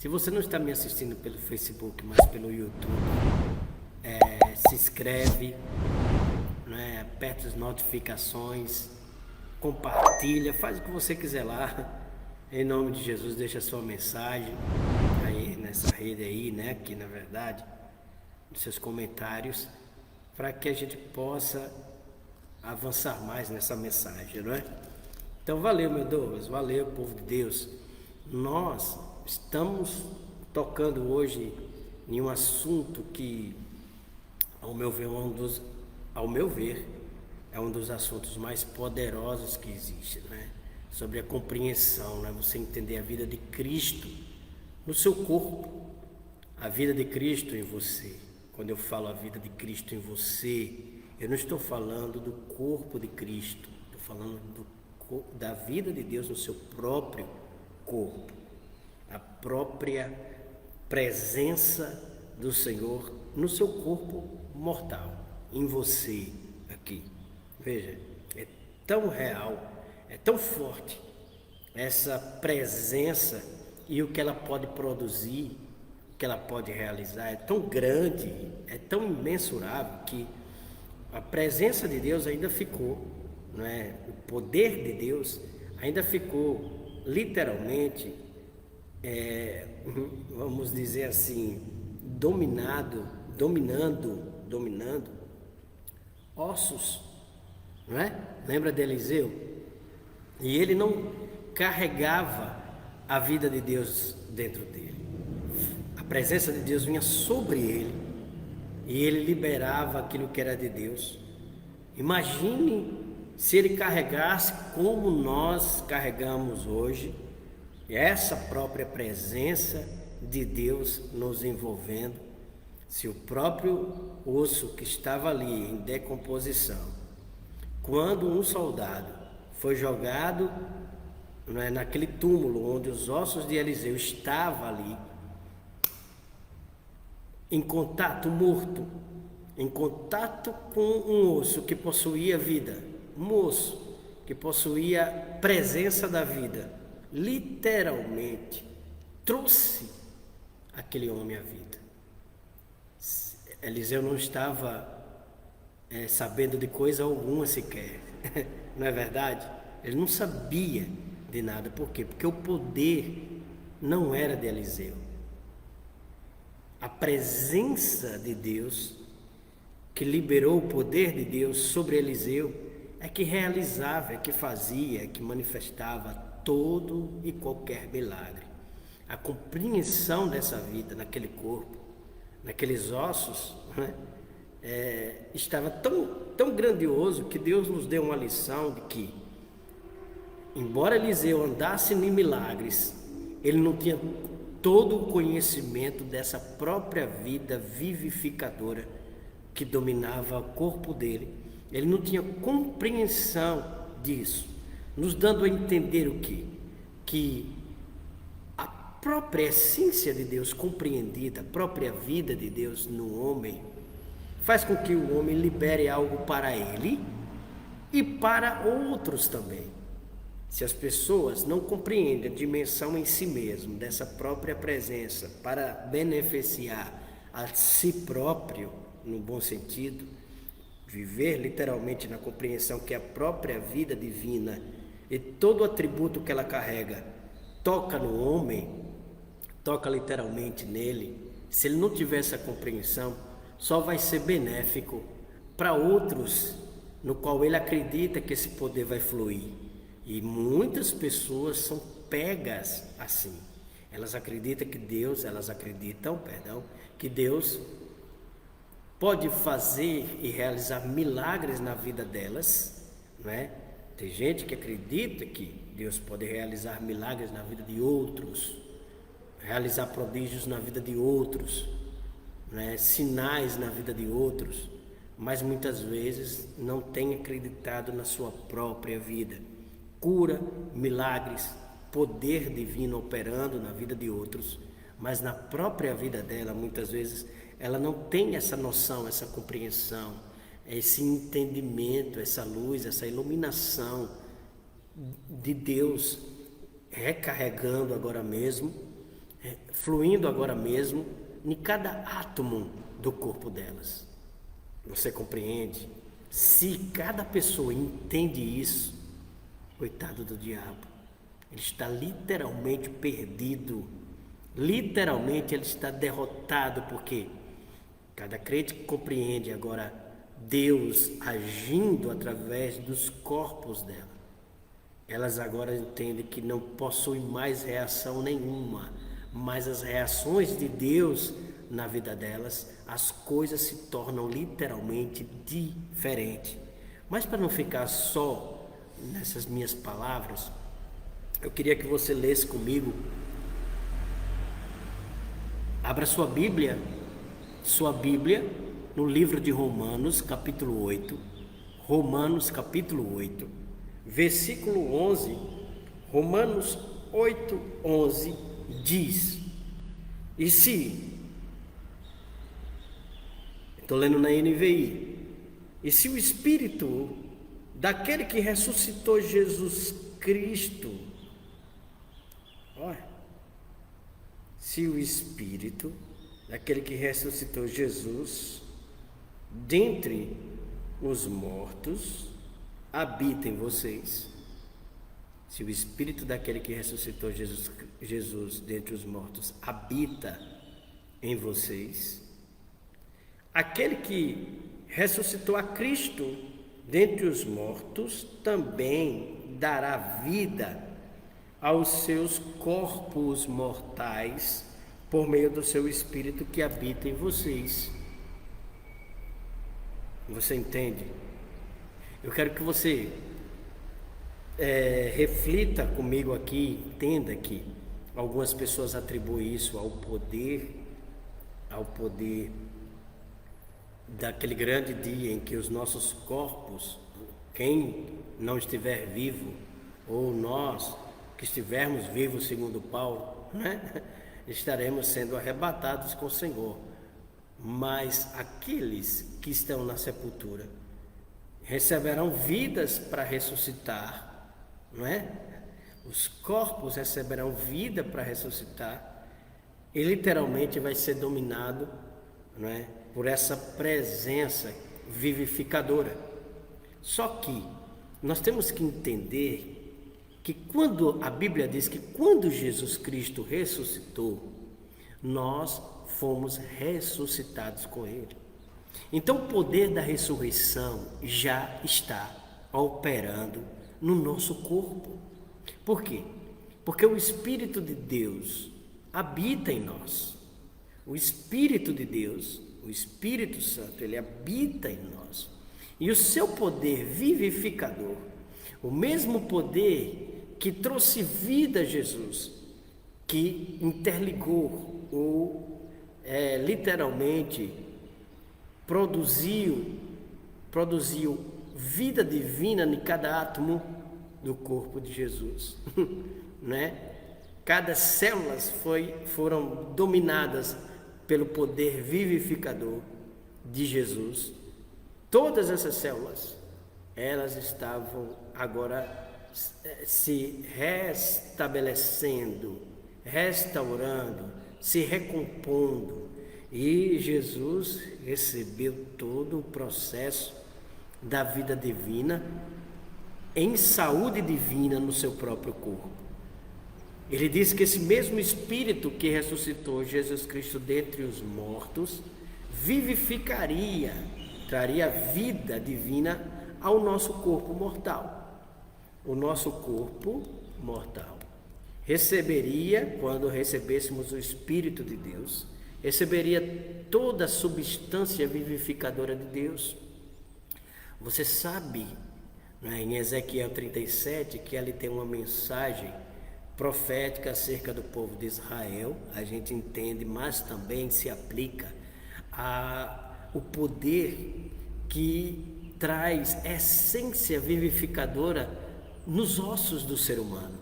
Se você não está me assistindo pelo Facebook, mas pelo YouTube, se inscreve, né? Aperta as notificações, compartilha, faz o que você quiser lá. Em nome de Jesus, deixa a sua mensagem aí nessa rede aí, né? Aqui na verdade, nos seus comentários, para que a gente possa avançar mais nessa mensagem, não é? Então valeu, meu Douglas, valeu, povo de Deus. Nós estamos tocando hoje em um assunto que, ao meu ver, é um dos assuntos mais poderosos que existe, né? Sobre a compreensão, né? Você entender a vida de Cristo no seu corpo, a vida de Cristo em você. Quando eu falo a vida de Cristo em você, eu não estou falando do corpo de Cristo, estou falando da vida de Deus no seu próprio corpo, a própria presença do Senhor no seu corpo mortal, em você aqui. Veja, é tão real, é tão forte essa presença e o que ela pode produzir, o que ela pode realizar, é tão grande, é tão imensurável que a presença de Deus ainda ficou, não é? O poder de Deus ainda ficou literalmente, vamos dizer assim, dominando ossos, não é? Lembra de Eliseu? E ele não carregava a vida de Deus dentro dele. A presença de Deus vinha sobre ele e ele liberava aquilo que era de Deus. Imagine se ele carregasse como nós carregamos hoje, essa própria presença de Deus nos envolvendo, se o próprio osso que estava ali em decomposição, quando um soldado foi jogado, naquele túmulo onde os ossos de Eliseu estavam ali, em contato morto, em contato com um osso que possuía vida, um osso que possuía presença da vida, literalmente trouxe aquele homem à vida. Eliseu não estava sabendo de coisa alguma sequer, não é verdade? Ele não sabia de nada. Por quê? Porque o poder não era de Eliseu. A presença de Deus, que liberou o poder de Deus sobre Eliseu, é que realizava, é que fazia, é que manifestava todo e qualquer milagre. A compreensão dessa vida naquele corpo, naqueles ossos, né? Estava tão grandioso que Deus nos deu uma lição de que, embora Eliseu andasse em milagres, ele não tinha todo o conhecimento dessa própria vida vivificadora que dominava o corpo dele. Ele não tinha compreensão disso, nos dando a entender o quê? Que a própria essência de Deus compreendida, a própria vida de Deus no homem, faz com que o homem libere algo para ele e para outros também. Se as pessoas não compreendem a dimensão em si mesmo dessa própria presença para beneficiar a si próprio, no bom sentido, viver literalmente na compreensão que a própria vida divina e todo o atributo que ela carrega toca no homem, toca literalmente nele, se ele não tiver essa compreensão, só vai ser benéfico para outros, no qual ele acredita que esse poder vai fluir. E muitas pessoas são pegas assim. Elas acreditam que Deus pode fazer e realizar milagres na vida delas, não é? Tem gente que acredita que Deus pode realizar milagres na vida de outros, realizar prodígios na vida de outros, né? Sinais na vida de outros, mas muitas vezes não tem acreditado na sua própria vida. Cura, milagres, poder divino operando na vida de outros, mas na própria vida dela, muitas vezes, ela não tem essa noção, essa compreensão, esse entendimento, essa luz, essa iluminação de Deus recarregando agora mesmo fluindo agora mesmo em cada átomo do corpo delas. Você compreende? Se cada pessoa entende isso, coitado do diabo, ele está literalmente perdido. Literalmente ele está derrotado, porque cada crente que compreende agora Deus agindo através dos corpos dela, elas agora entendem que não possuem mais reação nenhuma, mas as reações de Deus na vida delas, as coisas se tornam literalmente diferentes. Mas para não ficar só nessas minhas palavras, eu queria que você lesse comigo. Abra sua Bíblia no livro de Romanos, capítulo 8. Romanos, capítulo 8, versículo 11. Romanos 8, 11 diz: e se, estou lendo na NVI, e se o Espírito daquele que ressuscitou Jesus Cristo, olha, se o Espírito daquele que ressuscitou Jesus dentre os mortos habita em vocês, se o Espírito daquele que ressuscitou Jesus dentre os mortos habita em vocês, aquele que ressuscitou a Cristo dentre os mortos também dará vida aos seus corpos mortais por meio do seu Espírito que habita em vocês. Você entende? Eu quero que você reflita comigo aqui, entenda que algumas pessoas atribuem isso ao poder daquele grande dia em que os nossos corpos, quem não estiver vivo, ou nós que estivermos vivos segundo Paulo, né, estaremos sendo arrebatados com o Senhor. Mas aqueles que estão na sepultura receberão vidas para ressuscitar, não é? Os corpos receberão vida para ressuscitar, e literalmente vai ser dominado, não é, por essa presença vivificadora. Só que nós temos que entender que quando a Bíblia diz que quando Jesus Cristo ressuscitou, nós fomos ressuscitados com Ele. Então o poder da ressurreição já está operando no nosso corpo. Por quê? Porque o Espírito de Deus habita em nós. O Espírito de Deus, o Espírito Santo, ele habita em nós. E o seu poder vivificador, o mesmo poder que trouxe vida a Jesus, que interligou ou literalmente produziu vida divina em cada átomo do corpo de Jesus, né? Cada célula foram dominadas pelo poder vivificador de Jesus. Todas essas células, elas estavam agora se restabelecendo, restaurando, se recompondo. E Jesus recebeu todo o processo da vida divina em saúde divina no seu próprio corpo. Ele diz que esse mesmo Espírito que ressuscitou Jesus Cristo dentre os mortos vivificaria, traria vida divina ao nosso corpo mortal. O nosso corpo mortal receberia, quando recebêssemos o Espírito de Deus, receberia toda a substância vivificadora de Deus. Você sabe, né, em Ezequiel 37, que ali tem uma mensagem profética acerca do povo de Israel. A gente entende, mas também se aplica o poder que traz essência vivificadora nos ossos do ser humano.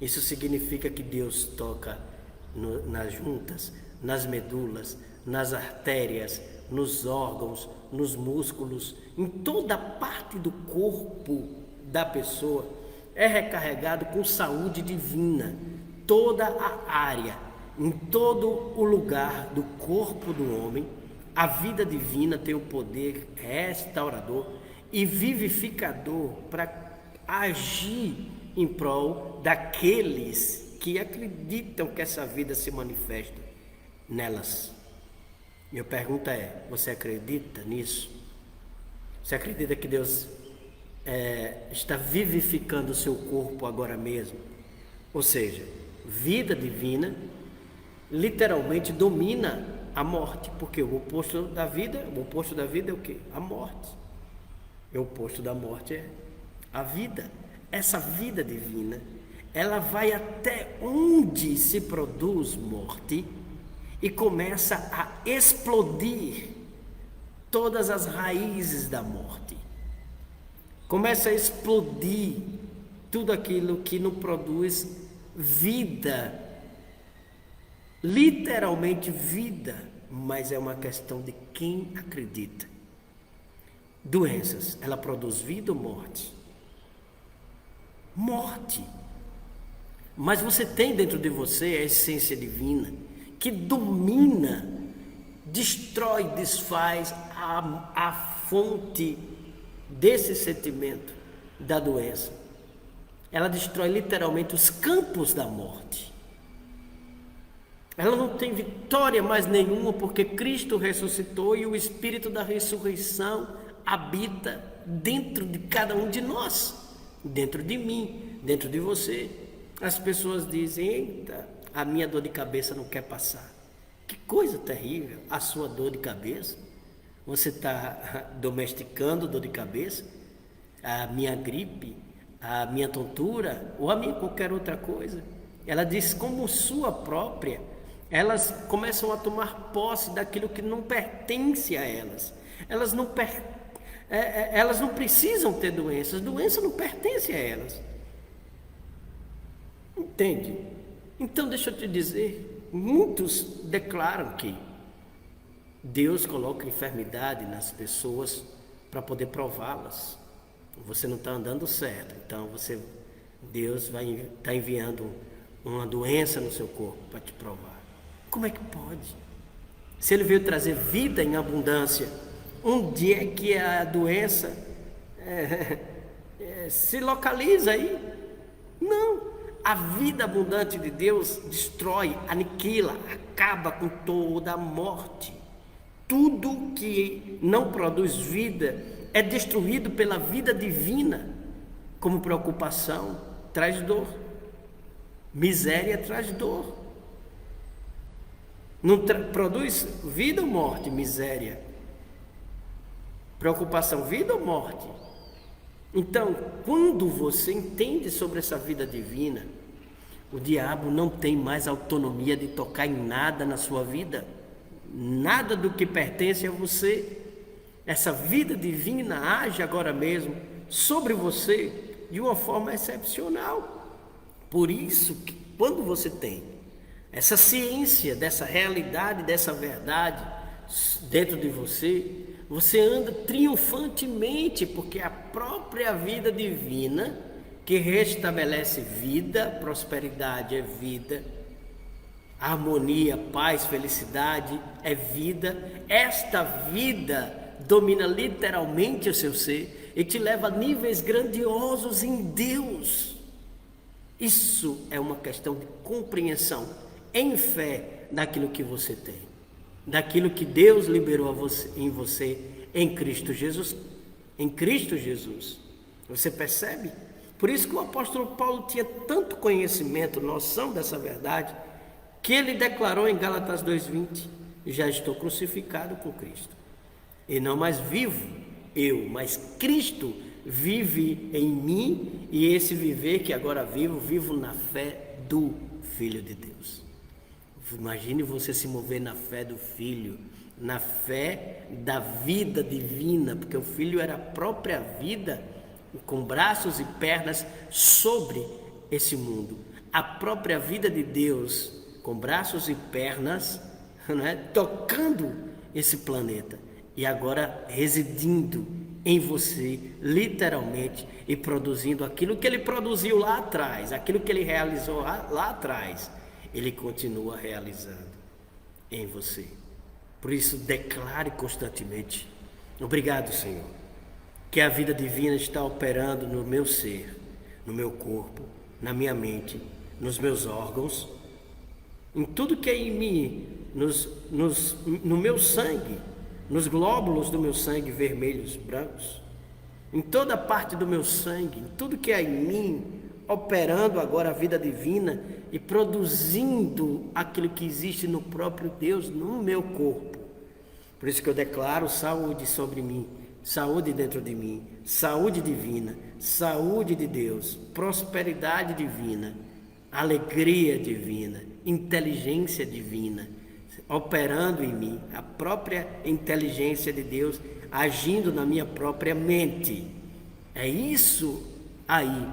Isso significa que Deus toca nas juntas, nas medulas, nas artérias, nos órgãos, nos músculos, em toda parte do corpo da pessoa, é recarregado com saúde divina, toda a área. Em todo o lugar do corpo do homem, a vida divina tem o poder restaurador e vivificador para agir em prol daqueles que acreditam que essa vida se manifesta nelas. Minha pergunta é: você acredita nisso? Você acredita que Deus está vivificando o seu corpo agora mesmo? Ou seja, vida divina literalmente domina a morte, porque o oposto da vida é o quê? A morte. E o oposto da morte é a vida. Essa vida divina, ela vai até onde se produz morte e começa a explodir todas as raízes da morte. Começa a explodir tudo aquilo que não produz vida, literalmente vida, mas é uma questão de quem acredita. Doenças, ela produz vida ou morte? Morte. Mas você tem dentro de você a essência divina que domina, destrói, desfaz a fonte desse sentimento da doença. Ela destrói literalmente os campos da morte. Ela não tem vitória mais nenhuma, porque Cristo ressuscitou e o Espírito da ressurreição habita dentro de cada um de nós, dentro de mim, dentro de você. As pessoas dizem: eita, a minha dor de cabeça não quer passar. Que coisa terrível, a sua dor de cabeça. Você está domesticando dor de cabeça, a minha gripe, a minha tontura ou a minha qualquer outra coisa. Ela diz como sua própria. Elas começam a tomar posse daquilo que não pertence a elas. Elas não precisam ter doenças. Doença não pertence a elas. Entende? Então deixa eu te dizer, muitos declaram que Deus coloca enfermidade nas pessoas para poder prová-las. Você não está andando certo, então Deus vai estar enviando uma doença no seu corpo para te provar. Como é que pode? Se Ele veio trazer vida em abundância, onde é que a doença se localiza aí? Não. A vida abundante de Deus destrói, aniquila, acaba com toda a morte. Tudo que não produz vida é destruído pela vida divina. Como preocupação traz dor, miséria traz dor. Não produz vida ou morte? Miséria. Preocupação, vida ou morte? Então, quando você entende sobre essa vida divina, o diabo não tem mais autonomia de tocar em nada na sua vida. Nada do que pertence a você. Essa vida divina age agora mesmo sobre você de uma forma excepcional. Por isso que quando você tem essa ciência dessa realidade, dessa verdade dentro de você, você anda triunfantemente, porque a própria vida divina que restabelece vida, prosperidade é vida, harmonia, paz, felicidade é vida. Esta vida domina literalmente o seu ser e te leva a níveis grandiosos em Deus. Isso é uma questão de compreensão em fé daquilo que você tem, daquilo que Deus liberou em você em Cristo Jesus. Em Cristo Jesus. Você percebe? Por isso que o apóstolo Paulo tinha tanto conhecimento, noção dessa verdade, que ele declarou em Gálatas 2:20: já estou crucificado com Cristo, e não mais vivo eu, mas Cristo vive em mim, e esse viver que agora vivo na fé do Filho de Deus. Imagine você se mover na fé do Filho, na fé da vida divina, porque o Filho era a própria vida, com braços e pernas sobre esse mundo. A própria vida de Deus, com braços e pernas, tocando esse planeta. E agora residindo em você, literalmente, e produzindo aquilo que Ele produziu lá atrás, aquilo que Ele realizou lá atrás. Ele continua realizando em você. Por isso, declare constantemente: obrigado, Senhor, que a vida divina está operando no meu ser, no meu corpo, na minha mente, nos meus órgãos, em tudo que é em mim, no meu sangue, nos glóbulos do meu sangue vermelhos, brancos, em toda parte do meu sangue, em tudo que é em mim, operando agora a vida divina e produzindo aquilo que existe no próprio Deus, no meu corpo. Por isso que eu declaro saúde sobre mim, saúde dentro de mim, saúde divina, saúde de Deus, prosperidade divina, alegria divina, inteligência divina, operando em mim, a própria inteligência de Deus agindo na minha própria mente. É isso aí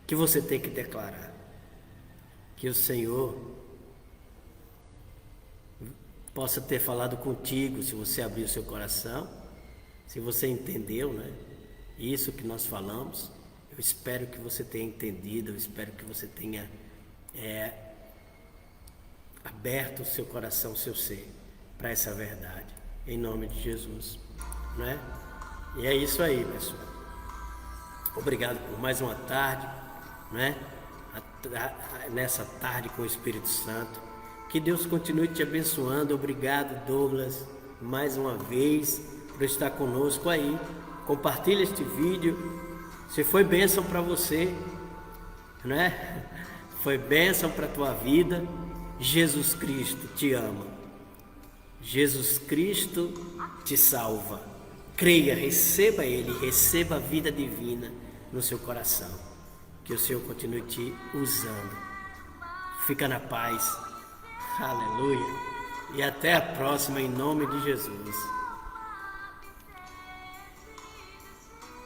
que você tem que declarar. Que o Senhor possa ter falado contigo, se você abrir o seu coração, se você entendeu, né? Isso que nós falamos. Eu espero que você tenha entendido, eu espero que você tenha aberto o seu coração, o seu ser, para essa verdade, em nome de Jesus, né? E é isso aí, pessoal. Obrigado por mais uma tarde, né? Nessa tarde com o Espírito Santo. Que Deus continue te abençoando. Obrigado, Douglas, mais uma vez, por estar conosco aí. Compartilha este vídeo. Se foi bênção para você, né? Foi bênção para a tua vida. Jesus Cristo te ama. Jesus Cristo te salva. Creia, receba Ele, receba a vida divina no seu coração. Que o Senhor continue te usando. Fica na paz. Aleluia. E até a próxima, em nome de Jesus.